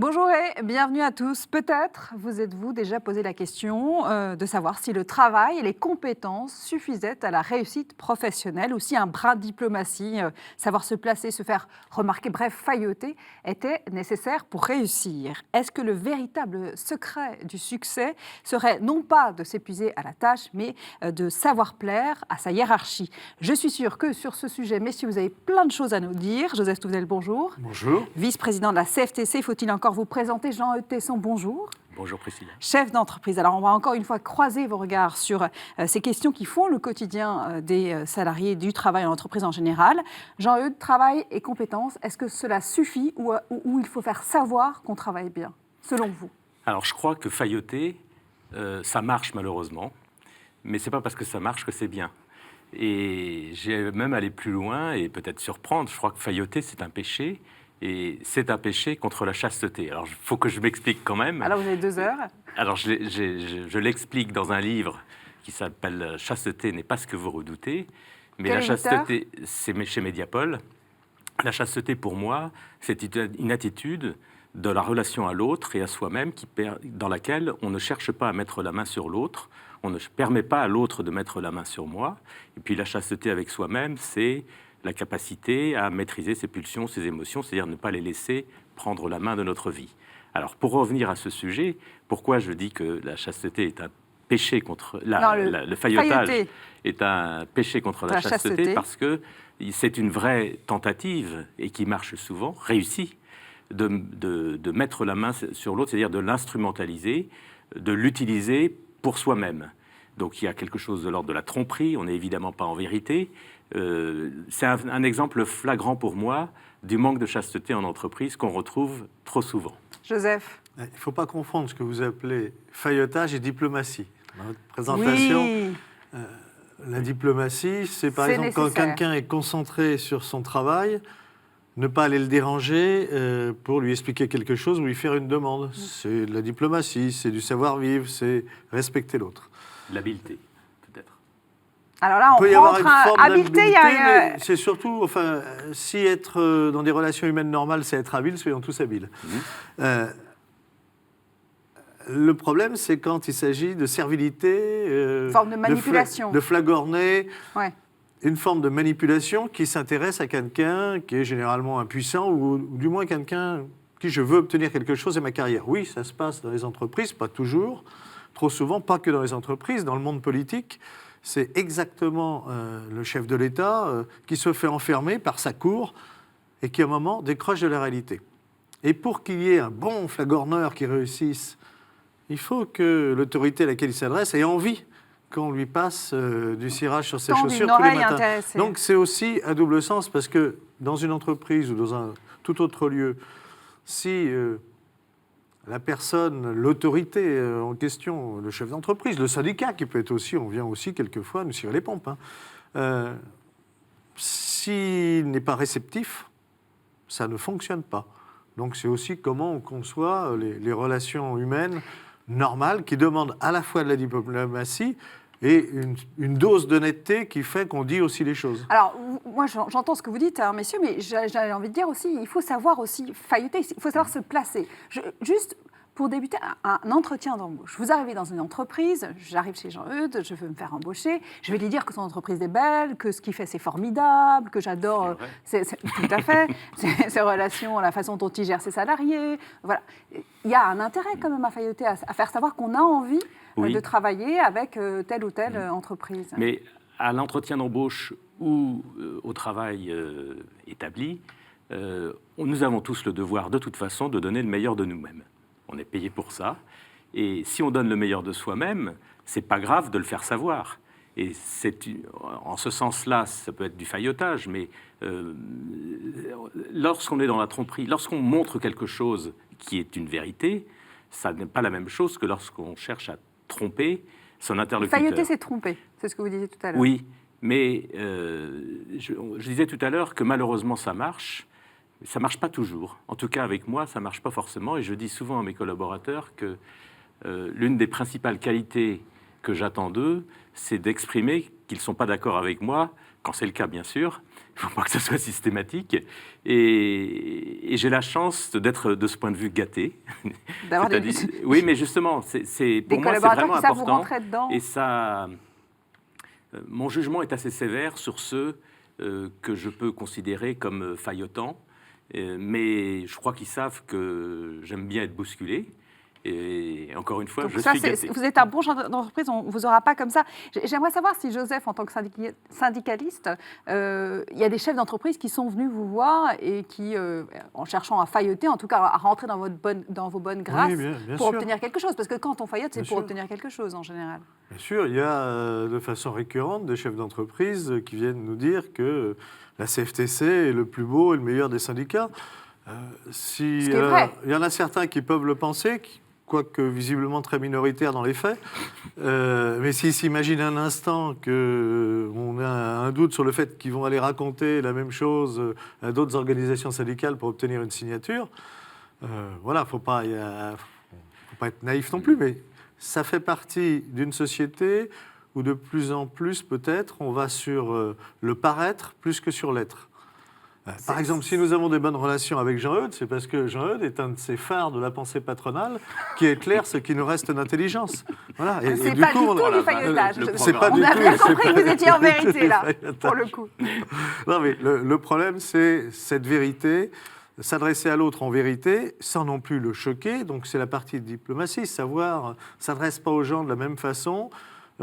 Bonjour et bienvenue à tous. Peut-être vous êtes-vous déjà posé la question de savoir si le travail et les compétences suffisaient à la réussite professionnelle ou si un brin de diplomatie, savoir se placer, se faire remarquer, bref, failloter, était nécessaire pour réussir. Est-ce que le véritable secret du succès serait non pas de s'épuiser à la tâche, mais de savoir plaire à sa hiérarchie? Je suis sûre que sur ce sujet, messieurs, vous avez plein de choses à nous dire. Joseph Touvenel, bonjour. Bonjour. Vice-président de la CFTC, faut-il encore vous présenter? Jean-Eudes Tesson, bonjour. Bonjour Priscilla. Chef d'entreprise. Alors on va encore une fois croiser vos regards sur ces questions qui font le quotidien des salariés du travail en entreprise en général. Jean-Eudes, travail et compétences, est-ce que cela suffit ou il faut faire savoir qu'on travaille bien, selon vous? Alors je crois que failloter, ça marche malheureusement, mais c'est pas parce que ça marche que c'est bien. Et j'ai même allé plus loin et peut-être surprendre, je crois que failloter c'est un péché. Et c'est un péché contre la chasteté. Alors, il faut que je m'explique quand même. Alors, vous avez 2 heures. Alors, je l'explique dans un livre qui s'appelle « Chasteté n'est pas ce que vous redoutez ». Mais la chasteté, c'est chez Mediapol. La chasteté, pour moi, c'est une attitude de la relation à l'autre et à soi-même dans laquelle on ne cherche pas à mettre la main sur l'autre, on ne permet pas à l'autre de mettre la main sur moi. Et puis, la chasteté avec soi-même, c'est la capacité à maîtriser ses pulsions, ses émotions, c'est-à-dire ne pas les laisser prendre la main de notre vie. Alors, pour revenir à ce sujet, pourquoi je dis que la chasteté est un péché contre... le faillotage est un péché contre la chasteté, parce que c'est une vraie tentative, et qui marche souvent, réussie, de mettre la main sur l'autre, c'est-à-dire de l'instrumentaliser, de l'utiliser pour soi-même. Donc il y a quelque chose de l'ordre de la tromperie, on n'est évidemment pas en vérité. C'est un exemple flagrant pour moi du manque de chasteté en entreprise qu'on retrouve trop souvent. Joseph. Il ne faut pas confondre ce que vous appelez faillotage et diplomatie. Dans votre présentation, oui. La diplomatie, c'est par exemple nécessaire. Quand quelqu'un est concentré sur son travail, ne pas aller le déranger pour lui expliquer quelque chose ou lui faire une demande. C'est de la diplomatie, c'est du savoir-vivre, c'est respecter l'autre. L'habileté, peut-être. Alors là, on peut y avoir une rentre forme habileté, mais c'est surtout, enfin, si être dans des relations humaines normales, c'est être habile, soyons tous habiles. Le problème, c'est quand il s'agit de servilité, forme de manipulation, de flagorner, ouais. Une forme de manipulation qui s'intéresse à quelqu'un qui est généralement impuissant ou du moins quelqu'un qui je veux obtenir quelque chose et ma carrière. Oui, ça se passe dans les entreprises, pas toujours, trop souvent, pas que dans les entreprises, dans le monde politique. C'est exactement le chef de l'État qui se fait enfermer par sa cour et qui, à un moment, décroche de la réalité. Et pour qu'il y ait un bon flagorneur qui réussisse, il faut que l'autorité à laquelle il s'adresse ait envie qu'on lui passe du cirage sur ses chaussures tous les matins. Intéressée. Donc c'est aussi à double sens, parce que dans une entreprise ou dans un tout autre lieu, si la personne, l'autorité en question, le chef d'entreprise, le syndicat, qui peut être aussi, on vient aussi quelquefois nous cirer les pompes, s'il n'est pas réceptif, ça ne fonctionne pas. Donc c'est aussi comment on conçoit les relations humaines normales qui demandent à la fois de la diplomatie et une dose d'honnêteté qui fait qu'on dit aussi les choses. Alors, moi, j'entends ce que vous dites, hein, messieurs, mais j'ai envie de dire aussi, il faut savoir aussi failloter, il faut savoir se placer. Juste pour débuter, un entretien d'embauche. Vous arrivez dans une entreprise, j'arrive chez Jean-Eudes, je veux me faire embaucher, je vais lui dire que son entreprise est belle, que ce qu'il fait, c'est formidable, que j'adore tout à fait, ses relations, la façon dont il gère ses salariés. Voilà. Il y a un intérêt quand même à failloter, à faire savoir qu'on a envie de travailler avec telle ou telle entreprise. Mais à l'entretien d'embauche ou au travail établi, nous avons tous le devoir de toute façon de donner le meilleur de nous-mêmes. On est payé pour ça. Et si on donne le meilleur de soi-même, c'est pas grave de le faire savoir. Et en ce sens-là, ça peut être du faillotage, mais lorsqu'on est dans la tromperie, lorsqu'on montre quelque chose qui est une vérité, ça n'est pas la même chose que lorsqu'on cherche à tromper son interlocuteur. Failloter, c'est tromper, c'est ce que vous disiez tout à l'heure. Oui, mais je disais tout à l'heure que malheureusement ça marche. Ça ne marche pas toujours. En tout cas, avec moi, ça ne marche pas forcément. Et je dis souvent à mes collaborateurs que l'une des principales qualités que j'attends d'eux, c'est d'exprimer qu'ils ne sont pas d'accord avec moi, quand c'est le cas, bien sûr. Il ne faut pas que ça soit systématique. Et j'ai la chance d'être, de ce point de vue, gâté. D'avoir oui, mais justement, pour moi, c'est vraiment qui savent vous important. rentrer dedans. Et ça, mon jugement est assez sévère sur ceux que je peux considérer comme faillotants. Mais je crois qu'ils savent que j'aime bien être bousculé. Et encore une fois, donc je ça, suis gâté. Vous êtes un bon chef d'entreprise, on ne vous aura pas comme ça. J'aimerais savoir si Joseph, en tant que syndicaliste, il y a des chefs d'entreprise qui sont venus vous voir et qui, en cherchant à failloter, en tout cas à rentrer dans vos bonnes grâces, Oui, bien pour sûr. obtenir quelque chose. Parce que quand on faillote, c'est Bien pour sûr. obtenir quelque chose en général. Bien sûr, il y a de façon récurrente des chefs d'entreprise qui viennent nous dire que la CFTC est le plus beau et le meilleur des syndicats. Ce qui est vrai. Il y en a certains qui peuvent le penser, quoique visiblement très minoritaires dans les faits. Mais s'ils s'imaginent un instant qu'on a un doute sur le fait qu'ils vont aller raconter la même chose à d'autres organisations syndicales pour obtenir une signature, voilà, faut pas être naïf non plus, mais ça fait partie d'une société où de plus en plus, peut-être, on va sur le paraître plus que sur l'être. Par exemple, si nous avons des bonnes relations avec Jean-Eudes, c'est parce que Jean-Eudes est un de ces phares de la pensée patronale qui éclaire ce qui nous reste d'intelligence. Voilà. C'est pas du tout du faillotage. C'est pas On du a tout- bien c'est compris que pas vous du étiez en tout vérité, du là, faillotage. pour le coup. Non, mais le problème, c'est cette vérité, s'adresser à l'autre en vérité, sans non plus le choquer. Donc, c'est la partie de diplomatie, savoir s'adresse pas aux gens de la même façon,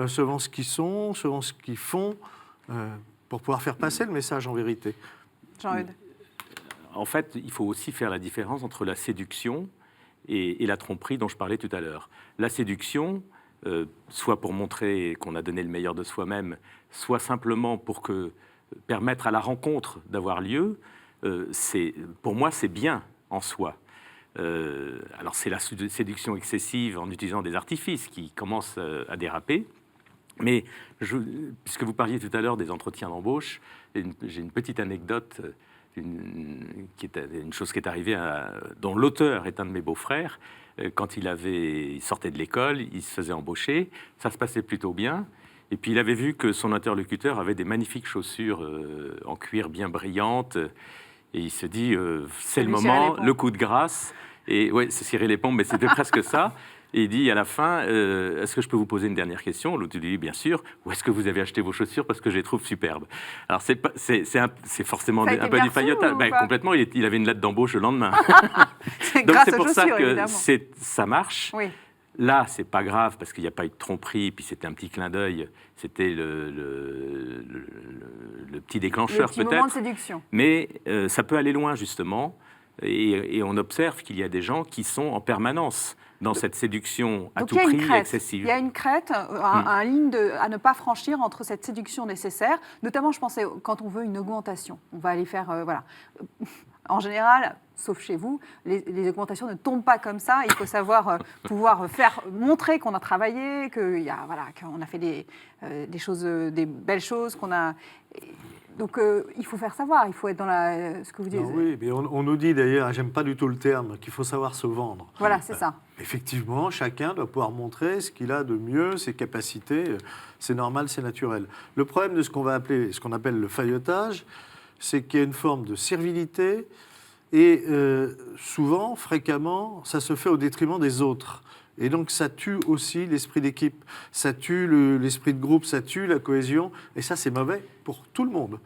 selon ce qu'ils sont, selon ce qu'ils font, pour pouvoir faire passer le message en vérité. Jean-Eudes. En fait, il faut aussi faire la différence entre la séduction et la tromperie dont je parlais tout à l'heure. La séduction, soit pour montrer qu'on a donné le meilleur de soi-même, soit simplement pour permettre à la rencontre d'avoir lieu, pour moi, c'est bien en soi. Alors, c'est la séduction excessive en utilisant des artifices qui commencent à déraper. Mais puisque vous parliez tout à l'heure des entretiens d'embauche, j'ai une petite anecdote. Une chose qui est arrivée, dont l'auteur est un de mes beaux-frères. Quand il sortait de l'école, il se faisait embaucher, ça se passait plutôt bien. Et puis il avait vu que son interlocuteur avait des magnifiques chaussures en cuir bien brillantes. Et il se dit, c'est le moment, le coup de grâce. Et ouais, c'est Cyril Lépombe, mais c'était presque ça. Et il dit à la fin, est-ce que je peux vous poser une dernière question? L'autre lui dit, bien sûr. Où est-ce que vous avez acheté vos chaussures? Parce que je les trouve superbes. Alors, c'est forcément un peu du faillotage. Complètement, il avait une lettre d'embauche le lendemain. Donc, c'est pour ça que ça marche. Oui. Là, c'est pas grave, parce qu'il n'y a pas eu de tromperie, puis c'était un petit clin d'œil. C'était le petit déclencheur, peut-être. Le petit moment de séduction. Mais ça peut aller loin, justement. Et on observe qu'il y a des gens qui sont en permanence dans cette séduction à tout prix excessive. Il y a une crête, un ligne à ne pas franchir entre cette séduction nécessaire. Notamment, je pensais, quand on veut une augmentation, on va aller faire... voilà. En général, sauf chez vous, les augmentations ne tombent pas comme ça. Il faut savoir pouvoir montrer qu'on a travaillé, qu'on a fait des choses, des belles choses, qu'on a... Donc, il faut faire savoir, il faut être dans ce que vous dites. Oui, mais on nous dit d'ailleurs, j'aime pas du tout le terme, qu'il faut savoir se vendre. Voilà, c'est ça. Effectivement, chacun doit pouvoir montrer ce qu'il a de mieux, ses capacités. C'est normal, c'est naturel. Le problème de ce qu'on appelle le faillotage, c'est qu'il y a une forme de servilité et souvent, fréquemment, ça se fait au détriment des autres. Et donc, ça tue aussi l'esprit d'équipe, ça tue l'esprit de groupe, ça tue la cohésion. Et ça, c'est mauvais pour tout le monde.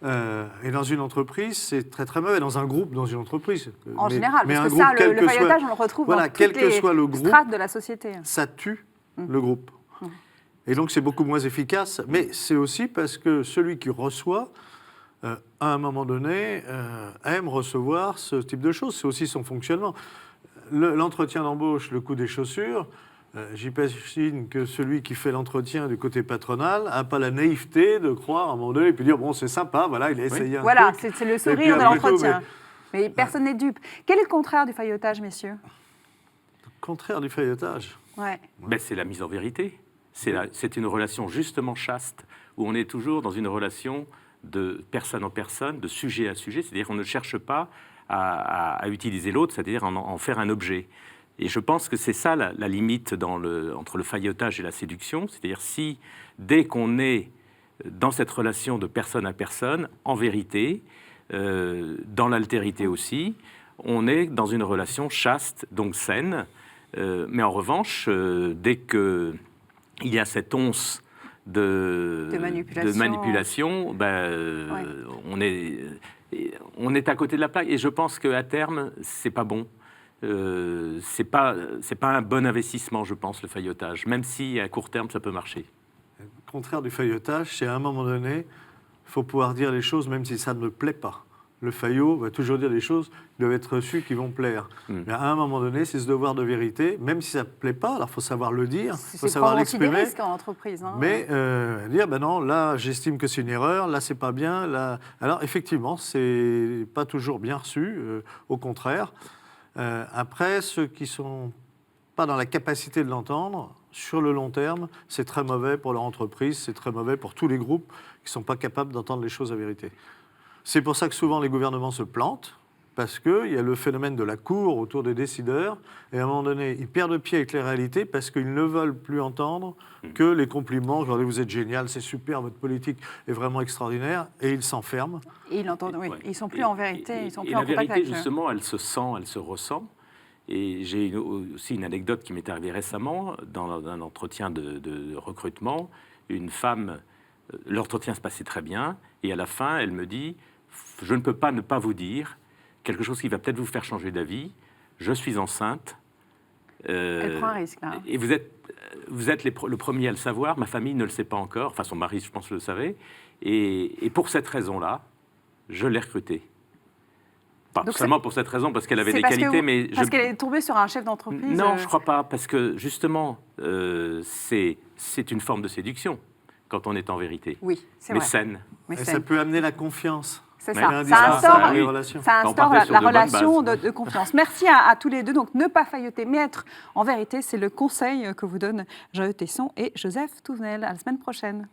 Et dans une entreprise, c'est très, très mauvais. Dans un groupe, dans une entreprise. En général, mais parce que groupe, ça, le faillotage, on le retrouve dans toutes les strates de la société. Ça tue le groupe. Et donc, c'est beaucoup moins efficace. Mais c'est aussi parce que celui qui reçoit, à un moment donné, aime recevoir ce type de choses. C'est aussi son fonctionnement. L'entretien d'embauche, le coût des chaussures, j'imagine que celui qui fait l'entretien du côté patronal n'a pas la naïveté de croire à un moment donné et puis dire bon, c'est sympa, voilà, il a essayé un voilà, truc. c'est le sourire de l'entretien. Mais personne n'est dupe. Quel est le contraire du faillotage, messieurs? Le contraire du faillotage. Ouais. Ben, c'est la mise en vérité. C'est une relation justement chaste, où on est toujours dans une relation de personne en personne, de sujet à sujet, c'est-à-dire qu'on ne cherche pas à utiliser l'autre, c'est-à-dire en faire un objet. Et je pense que c'est ça la limite entre le faillotage et la séduction, c'est-à-dire si, dès qu'on est dans cette relation de personne à personne, en vérité, dans l'altérité aussi, on est dans une relation chaste, donc saine. Mais en revanche, dès qu'il y a cette once de manipulation, on est à côté de la plaque. Et je pense qu'à terme, c'est pas bon. C'est pas un bon investissement, je pense, le faillotage, même si à court terme, ça peut marcher. Le contraire du faillotage, c'est à un moment donné, il faut pouvoir dire les choses même si ça ne plaît pas. Le faillot va toujours dire des choses qui doivent être reçues, qui vont plaire. Mais à un moment donné, c'est ce devoir de vérité, même si ça ne plaît pas, alors il faut savoir le dire, il faut savoir l'exprimer. C'est des risques en entreprise. Hein. Mais dire, ben non, là, j'estime que c'est une erreur, là, c'est pas bien. Là... Alors, effectivement, c'est pas toujours bien reçu, au contraire. Après, ceux qui sont pas dans la capacité de l'entendre, sur le long terme, c'est très mauvais pour leur entreprise, c'est très mauvais pour tous les groupes qui ne sont pas capables d'entendre les choses à vérité. C'est pour ça que souvent les gouvernements se plantent, parce qu'il y a le phénomène de la cour autour des décideurs, et à un moment donné, ils perdent pied avec les réalités parce qu'ils ne veulent plus entendre que les compliments, genre vous êtes génial, c'est super, votre politique est vraiment extraordinaire, et ils s'enferment. Et ils l'entendent, oui. Ils ne sont plus en vérité, ils sont plus en contact avec eux. La vérité, justement, eux. elle se sent, elle se ressent. Et j'ai aussi une anecdote qui m'est arrivée récemment, dans un entretien de recrutement. Une femme, l'entretien se passait très bien, et à la fin, elle me dit « Je ne peux pas ne pas vous dire quelque chose qui va peut-être vous faire changer d'avis. Je suis enceinte. » Elle prend un risque, là. Et vous êtes le premier à le savoir. Ma famille ne le sait pas encore. Enfin, son mari, je pense, le savait. Et pour cette raison-là, je l'ai recrutée. Pas donc seulement pour cette raison, parce qu'elle avait des qualités, mais... Parce qu'elle est tombée sur un chef d'entreprise. Non, je ne crois pas, parce que, justement, c'est une forme de séduction, quand on est en vérité. Oui, c'est mais vrai. Saine. Mais ça peut amener la confiance. C'est ça. Ça instaure la relation de confiance. Merci à tous les deux. Donc, ne pas failloter, mais être en vérité, c'est le conseil que vous donnent Jean-Eudes Tesson et Joseph Touvenel. À la semaine prochaine.